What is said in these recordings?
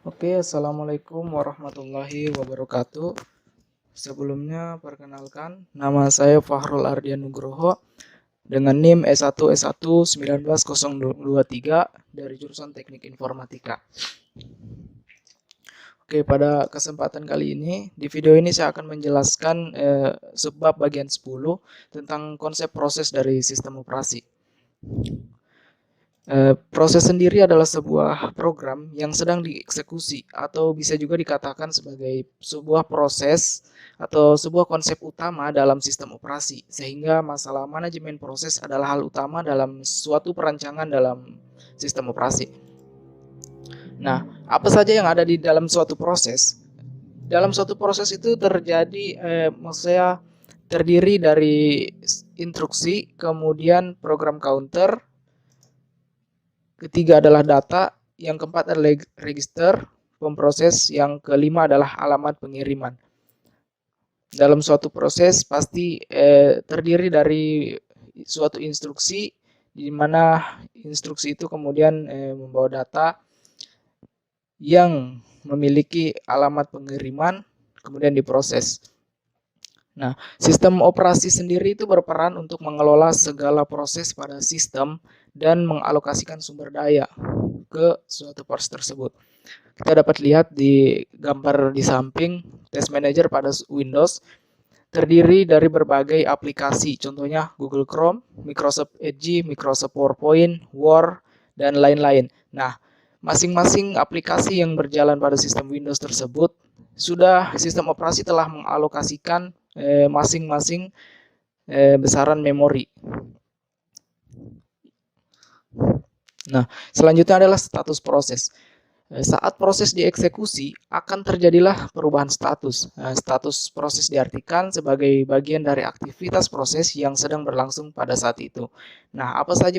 Oke, assalamualaikum warahmatullahi wabarakatuh. Sebelumnya, perkenalkan, nama saya Fahrul Ardian Nugroho dengan NIM S1S1 190023 dari jurusan Teknik Informatika. Oke, pada kesempatan kali ini, di video ini saya akan menjelaskan subbab bagian 10 tentang konsep proses dari sistem operasi. Proses sendiri adalah sebuah program yang sedang dieksekusi atau bisa juga dikatakan sebagai sebuah proses atau sebuah konsep utama dalam sistem operasi, sehingga masalah manajemen proses adalah hal utama dalam suatu perancangan dalam sistem operasi. Nah, apa saja yang ada di dalam suatu proses? Dalam suatu proses itu maksudnya terdiri dari instruksi, kemudian program counter, ketiga adalah data, yang keempat adalah register pemproses, yang kelima adalah alamat pengiriman. Dalam suatu proses pasti terdiri dari suatu instruksi, di mana instruksi itu kemudian membawa data yang memiliki alamat pengiriman, kemudian diproses. Nah, sistem operasi sendiri itu berperan untuk mengelola segala proses pada sistem dan mengalokasikan sumber daya ke suatu proses tersebut. Kita dapat lihat di gambar di samping, Task Manager pada Windows terdiri dari berbagai aplikasi, contohnya Google Chrome, Microsoft Edge, Microsoft PowerPoint, Word, dan lain-lain. Nah, masing-masing aplikasi yang berjalan pada sistem Windows tersebut, sistem operasi telah mengalokasikan masing-masing besaran memori. Nah, selanjutnya adalah status proses. Saat proses dieksekusi, akan terjadilah perubahan status. Status proses diartikan sebagai bagian dari aktivitas proses yang sedang berlangsung pada saat itu. Nah, apa saja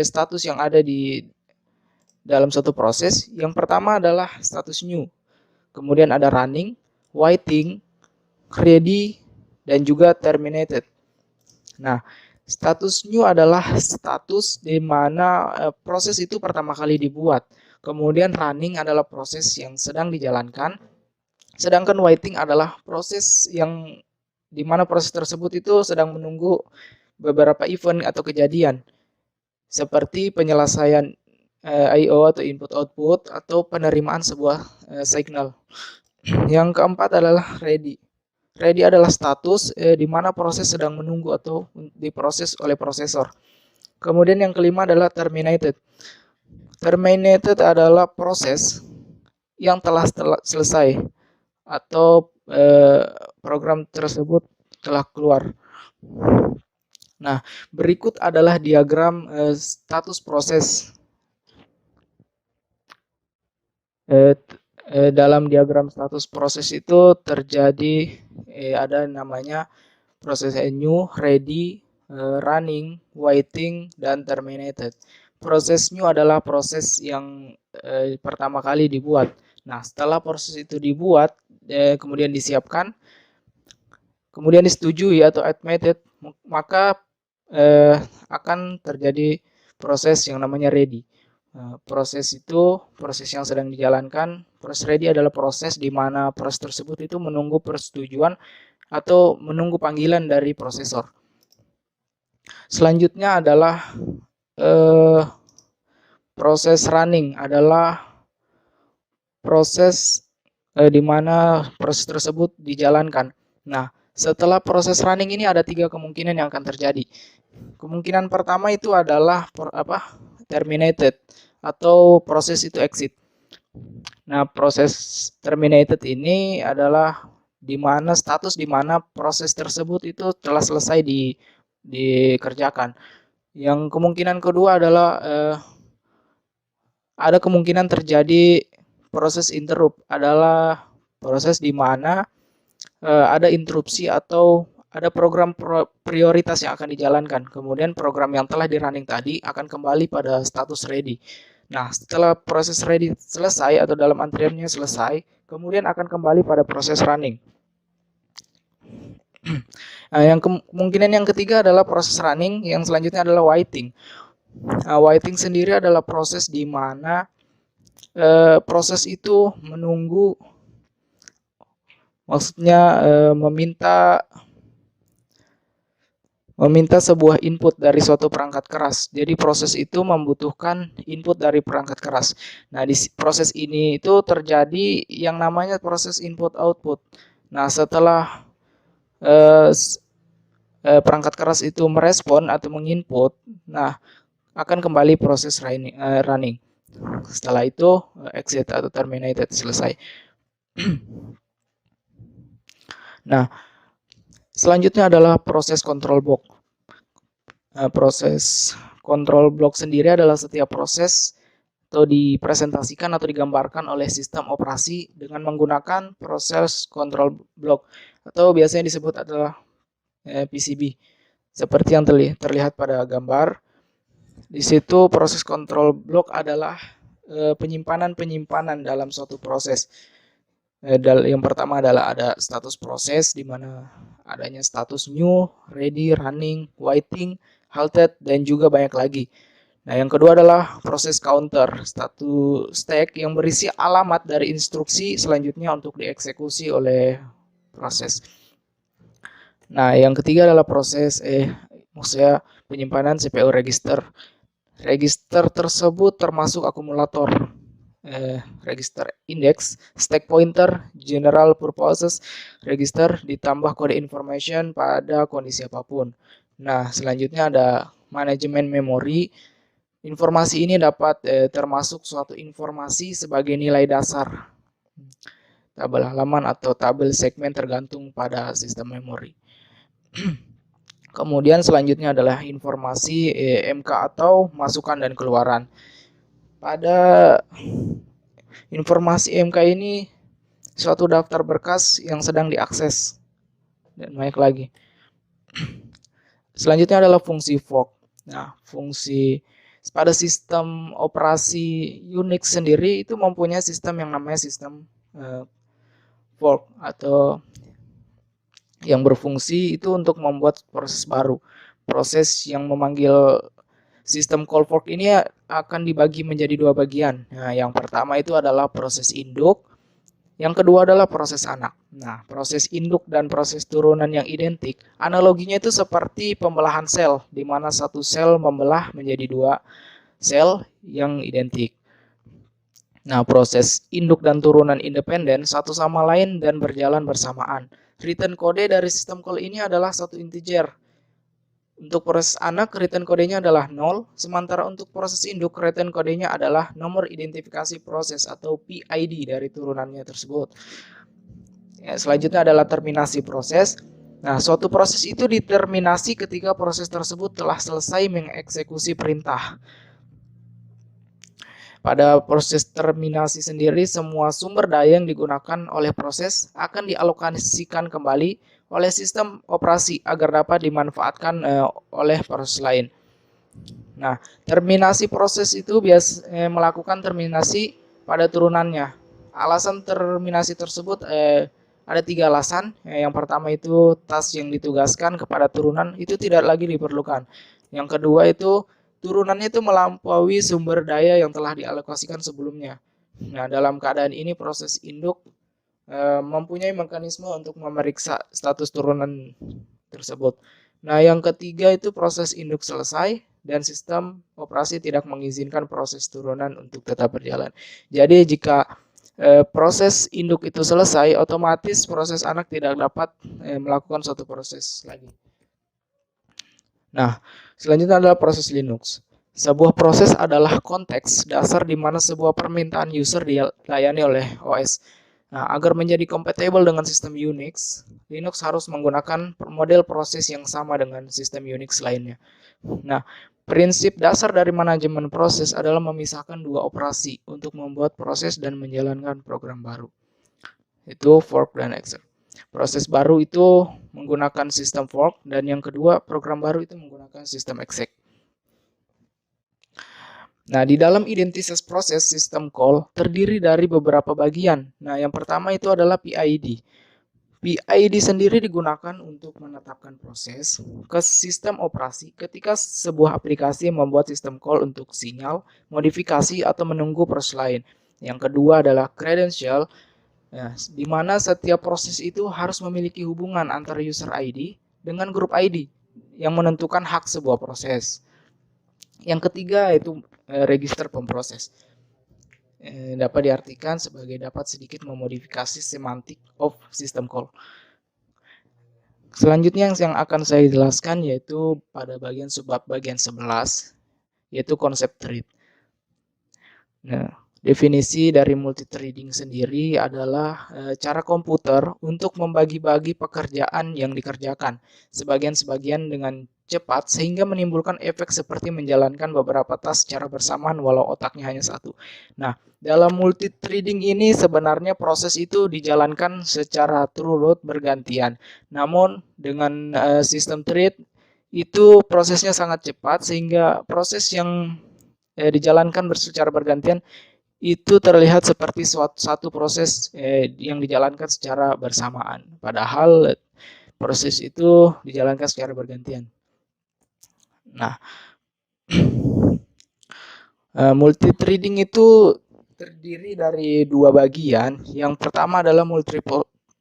status yang ada di dalam suatu proses? Yang pertama adalah status new. Kemudian ada running, waiting, ready, dan juga terminated. Nah, status new adalah status di mana proses itu pertama kali dibuat. Kemudian running adalah proses yang sedang dijalankan. Sedangkan waiting adalah proses yang di mana proses tersebut itu sedang menunggu beberapa event atau kejadian. Seperti penyelesaian I/O atau input output atau penerimaan sebuah signal. Yang keempat adalah ready. Ready adalah status di mana proses sedang menunggu atau diproses oleh prosesor. Kemudian yang kelima adalah terminated. Terminated adalah proses yang telah selesai atau program tersebut telah keluar. Nah, berikut adalah diagram status proses. Dalam diagram status proses itu terjadi ada namanya proses new, ready, running, waiting, dan terminated. Proses new adalah proses yang pertama kali dibuat. Nah, setelah proses itu dibuat, kemudian disiapkan, kemudian disetujui atau admitted, maka akan terjadi proses yang namanya ready. Proses itu proses yang sedang dijalankan. Proses ready adalah proses di mana proses tersebut itu menunggu persetujuan atau menunggu panggilan dari prosesor. Selanjutnya adalah proses running, adalah proses di mana proses tersebut dijalankan. Nah, setelah proses running ini ada 3 kemungkinan yang akan terjadi. Kemungkinan pertama itu adalah terminated atau proses itu exit. Nah, proses terminated ini adalah status di mana proses tersebut itu telah selesai dikerjakan. Yang kemungkinan kedua adalah ada kemungkinan terjadi proses interrupt, adalah proses di mana ada interupsi atau ada program prioritas yang akan dijalankan. Kemudian program yang telah di running tadi akan kembali pada status ready. Nah, setelah proses ready selesai atau dalam antriannya selesai, kemudian akan kembali pada proses running. Nah, kemungkinan yang ketiga adalah proses running, yang selanjutnya adalah waiting. Waiting sendiri adalah proses di mana proses itu menunggu, maksudnya meminta sebuah input dari suatu perangkat keras. Jadi proses itu membutuhkan input dari perangkat keras. Nah, di proses ini itu terjadi yang namanya proses input output. Nah, setelah perangkat keras itu merespon atau menginput, nah akan kembali proses running. Setelah itu exit atau terminated selesai. Nah, selanjutnya adalah proses control block. Proses control block sendiri adalah setiap proses atau dipresentasikan atau digambarkan oleh sistem operasi dengan menggunakan proses control block atau biasanya disebut adalah PCB. Seperti yang terlihat pada gambar, di situ proses control block adalah penyimpanan dalam suatu proses. Yang pertama adalah ada status proses, di mana adanya status new, ready, running, waiting, halted, dan juga banyak lagi. Nah, yang kedua adalah proses counter, status stack yang berisi alamat dari instruksi selanjutnya untuk dieksekusi oleh proses. Nah, yang ketiga adalah proses maksudnya penyimpanan CPU register. Register tersebut termasuk akumulator, register index, stack pointer, general purposes register, ditambah kode information pada kondisi apapun. Nah, selanjutnya ada manajemen memori. Informasi ini dapat termasuk suatu informasi sebagai nilai dasar, tabel halaman atau tabel segmen tergantung pada sistem memori. Kemudian selanjutnya adalah informasi MK atau masukan dan keluaran. Pada informasi MK ini suatu daftar berkas yang sedang diakses dan banyak lagi. Selanjutnya adalah fungsi fork. Nah, fungsi pada sistem operasi Unix sendiri itu mempunyai sistem yang namanya sistem fork atau yang berfungsi itu untuk membuat proses baru. Proses yang memanggil sistem call fork ini akan dibagi menjadi dua bagian. Nah, yang pertama itu adalah proses induk, yang kedua adalah proses anak. Nah, proses induk dan proses turunan yang identik, analoginya itu seperti pembelahan sel, di mana satu sel membelah menjadi dua sel yang identik. Nah, proses induk dan turunan independen satu sama lain dan berjalan bersamaan. Return kode dari sistem call ini adalah satu integer. Untuk proses anak, return kodenya adalah 0, sementara untuk proses induk, return kodenya adalah nomor identifikasi proses atau PID dari turunannya tersebut. Ya, selanjutnya adalah terminasi proses. Nah, suatu proses itu diterminasi ketika proses tersebut telah selesai mengeksekusi perintah. Pada proses terminasi sendiri, semua sumber daya yang digunakan oleh proses akan dialokasikan kembali oleh sistem operasi agar dapat dimanfaatkan oleh proses lain. Nah, terminasi proses itu melakukan terminasi pada turunannya. Alasan terminasi tersebut ada 3 alasan. Yang pertama itu task yang ditugaskan kepada turunan itu tidak lagi diperlukan. Yang kedua itu turunannya itu melampaui sumber daya yang telah dialokasikan sebelumnya. Nah, dalam keadaan ini proses induk mempunyai mekanisme untuk memeriksa status turunan tersebut. Nah, yang ketiga itu proses induk selesai dan sistem operasi tidak mengizinkan proses turunan untuk tetap berjalan. Jadi jika proses induk itu selesai, otomatis proses anak tidak dapat melakukan suatu proses lagi. Nah, selanjutnya adalah proses Linux. Sebuah proses adalah konteks dasar di mana sebuah permintaan user dilayani oleh OS. Nah, agar menjadi kompatibel dengan sistem Unix, Linux harus menggunakan model proses yang sama dengan sistem Unix lainnya. Nah, prinsip dasar dari manajemen proses adalah memisahkan dua operasi untuk membuat proses dan menjalankan program baru. Itu fork dan exec. Proses baru itu menggunakan sistem fork dan yang kedua program baru itu menggunakan sistem exec. Nah, di dalam identitas proses sistem call terdiri dari beberapa bagian. Nah, yang pertama itu adalah PID. PID sendiri digunakan untuk menetapkan proses ke sistem operasi ketika sebuah aplikasi membuat sistem call untuk sinyal, modifikasi, atau menunggu proses lain. Yang kedua adalah credential, ya, di mana setiap proses itu harus memiliki hubungan antara user ID dengan grup ID yang menentukan hak sebuah proses. Yang ketiga yaitu register pemproses. Dapat diartikan sebagai dapat sedikit memodifikasi semantik of system call. Selanjutnya yang akan saya jelaskan yaitu pada bagian subbab bagian 11, yaitu konsep thread. Nah, definisi dari multithreading sendiri adalah cara komputer untuk membagi-bagi pekerjaan yang dikerjakan sebagian-sebagian dengan cepat sehingga menimbulkan efek seperti menjalankan beberapa task secara bersamaan walau otaknya hanya satu. Nah, dalam multithreading ini sebenarnya proses itu dijalankan secara turut bergantian. Namun dengan sistem thread itu prosesnya sangat cepat sehingga proses yang dijalankan secara bergantian itu terlihat seperti satu proses yang dijalankan secara bersamaan. Padahal proses itu dijalankan secara bergantian. Nah, multithreading itu terdiri dari dua bagian. Yang pertama adalah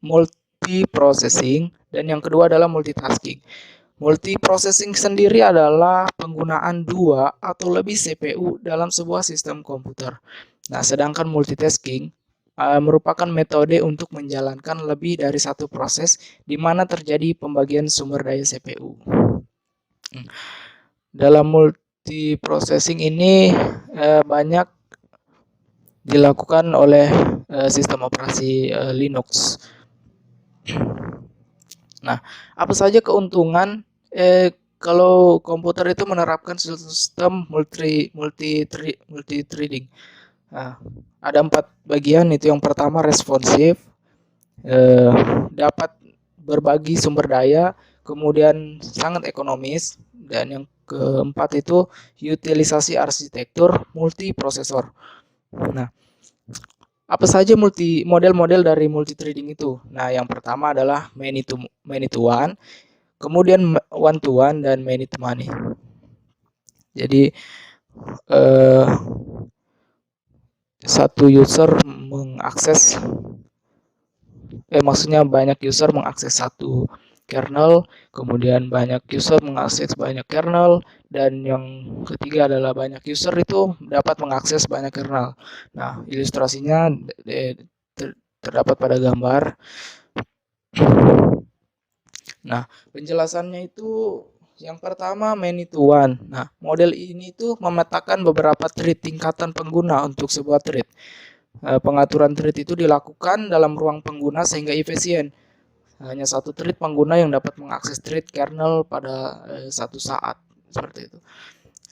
multiprocessing dan yang kedua adalah multitasking. Multiprocessing sendiri adalah penggunaan dua atau lebih CPU dalam sebuah sistem komputer. Nah, sedangkan multitasking merupakan metode untuk menjalankan lebih dari satu proses di mana terjadi pembagian sumber daya CPU. Dalam multiprocessing ini banyak dilakukan oleh sistem operasi Linux. Nah, apa saja keuntungan kalau komputer itu menerapkan sistem multithreading? Nah, ada 4 bagian itu. Yang pertama responsif, dapat berbagi sumber daya, kemudian sangat ekonomis, dan yang keempat itu utilisasi arsitektur multiprosesor. Nah, apa saja model-model dari multithreading itu? Nah, yang pertama adalah many to one, kemudian one to one dan many to many. Jadi satu user mengakses maksudnya banyak user mengakses satu kernel, kemudian banyak user mengakses banyak kernel, dan yang ketiga adalah banyak user itu dapat mengakses banyak kernel. Nah, ilustrasinya terdapat pada gambar. Nah, penjelasannya itu yang pertama many to one. Nah, model ini tuh memetakan beberapa thread tingkatan pengguna untuk sebuah thread. Pengaturan thread itu dilakukan dalam ruang pengguna sehingga efisien. Hanya satu thread pengguna yang dapat mengakses thread kernel pada satu saat, seperti itu.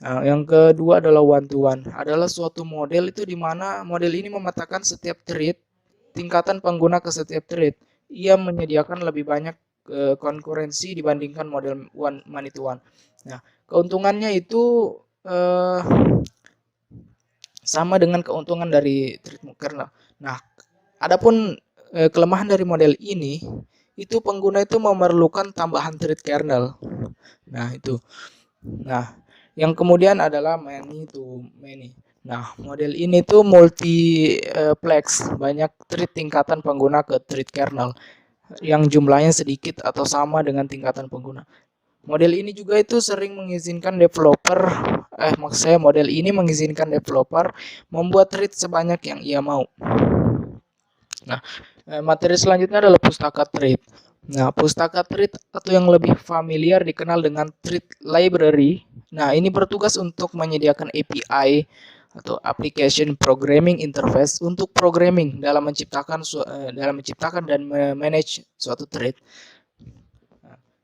Yang kedua adalah one to one. Adalah suatu model itu di mana model ini memetakan setiap thread tingkatan pengguna ke setiap thread. Ia menyediakan lebih banyak konkurensi dibandingkan model one to one. Nah, keuntungannya itu sama dengan keuntungan dari thread kernel. Nah, adapun kelemahan dari model ini itu pengguna itu memerlukan tambahan thread kernel. Nah, itu. Nah, yang kemudian adalah many to many. Nah, model ini tuh multiplex, banyak thread tingkatan pengguna ke thread kernel yang jumlahnya sedikit atau sama dengan tingkatan pengguna. Model ini juga itu sering mengizinkan developer, model ini mengizinkan developer membuat thread sebanyak yang ia mau. Nah, materi selanjutnya adalah pustaka thread. Nah, pustaka thread atau yang lebih familiar dikenal dengan thread library. Nah, ini bertugas untuk menyediakan API atau application programming interface untuk programming dalam menciptakan dan manage suatu thread.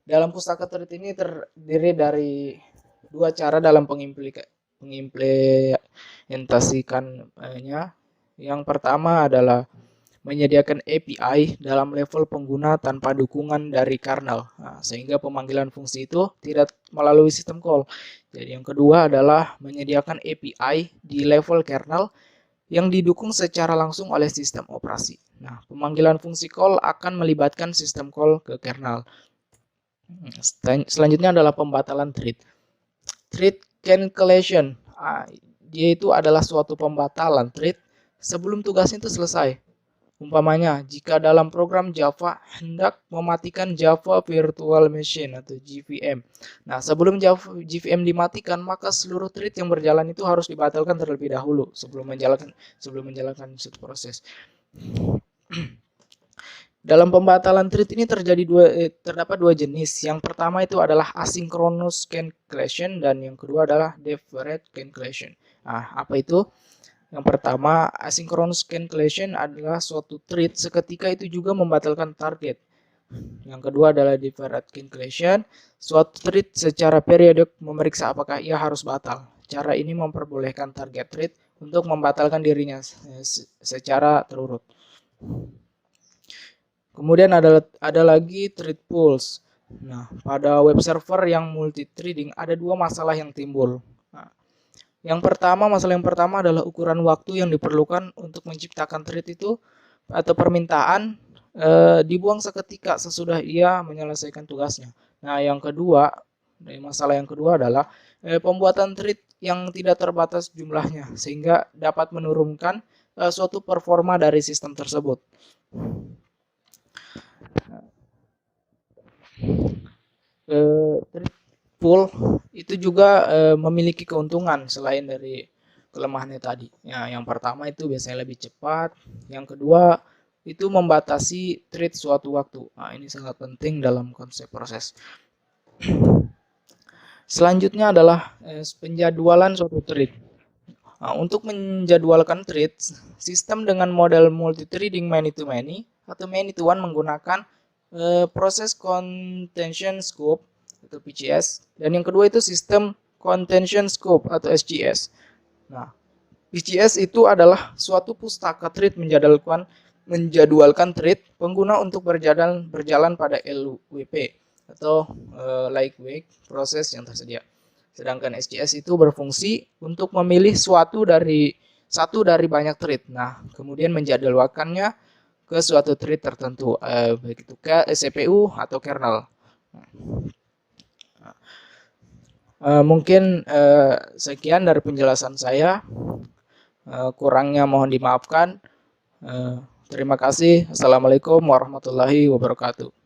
Dalam pustaka thread ini terdiri dari dua cara dalam pengimplementasikannya. Yang pertama adalah menyediakan API dalam level pengguna tanpa dukungan dari kernel, sehingga pemanggilan fungsi itu tidak melalui sistem call. Jadi yang kedua adalah menyediakan API di level kernel yang didukung secara langsung oleh sistem operasi. Nah, pemanggilan fungsi call akan melibatkan sistem call ke kernel. Selanjutnya adalah pembatalan thread. Thread cancellation, dia itu adalah suatu pembatalan thread sebelum tugasnya itu selesai. Umpamanya, jika dalam program Java hendak mematikan Java Virtual Machine atau JVM. Nah, sebelum JVM dimatikan, maka seluruh thread yang berjalan itu harus dibatalkan terlebih dahulu sebelum menjalankan suatu proses. Dalam pembatalan thread ini terdapat dua jenis. Yang pertama itu adalah asynchronous cancellation dan yang kedua adalah deferred cancellation. Nah, apa itu? Yang pertama, asynchronous cancellation adalah suatu thread seketika itu juga membatalkan target. Yang kedua adalah deferred cancellation, suatu thread secara periodik memeriksa apakah ia harus batal. Cara ini memperbolehkan target thread untuk membatalkan dirinya secara terurut. Kemudian ada lagi thread pools. Nah, pada web server yang multi-threading ada dua masalah yang timbul. Masalah yang pertama adalah ukuran waktu yang diperlukan untuk menciptakan thread itu atau permintaan dibuang seketika sesudah ia menyelesaikan tugasnya. Nah, masalah yang kedua adalah pembuatan thread yang tidak terbatas jumlahnya sehingga dapat menurunkan suatu performa dari sistem tersebut. Thread pool itu juga memiliki keuntungan selain dari kelemahannya tadi. Ya, yang pertama itu biasanya lebih cepat, yang kedua itu membatasi thread suatu waktu. Nah, ini sangat penting dalam konsep proses. Selanjutnya adalah penjadwalan suatu thread. Nah, untuk menjadwalkan thread, sistem dengan model multi-threading many-to-many atau many-to-one menggunakan proses contention scope atau PCS, dan yang kedua itu sistem contention scope atau SCS. Nah, PCS itu adalah suatu pustaka thread menjadwalkan thread pengguna untuk berjalan pada LWP atau lightweight proses yang tersedia. Sedangkan SCS itu berfungsi untuk memilih satu dari banyak thread. Nah, kemudian menjadwalkannya ke suatu thread tertentu, baik itu ke CPU atau kernel. Mungkin sekian dari penjelasan saya. Kurangnya mohon dimaafkan. Terima kasih. Assalamualaikum warahmatullahi wabarakatuh.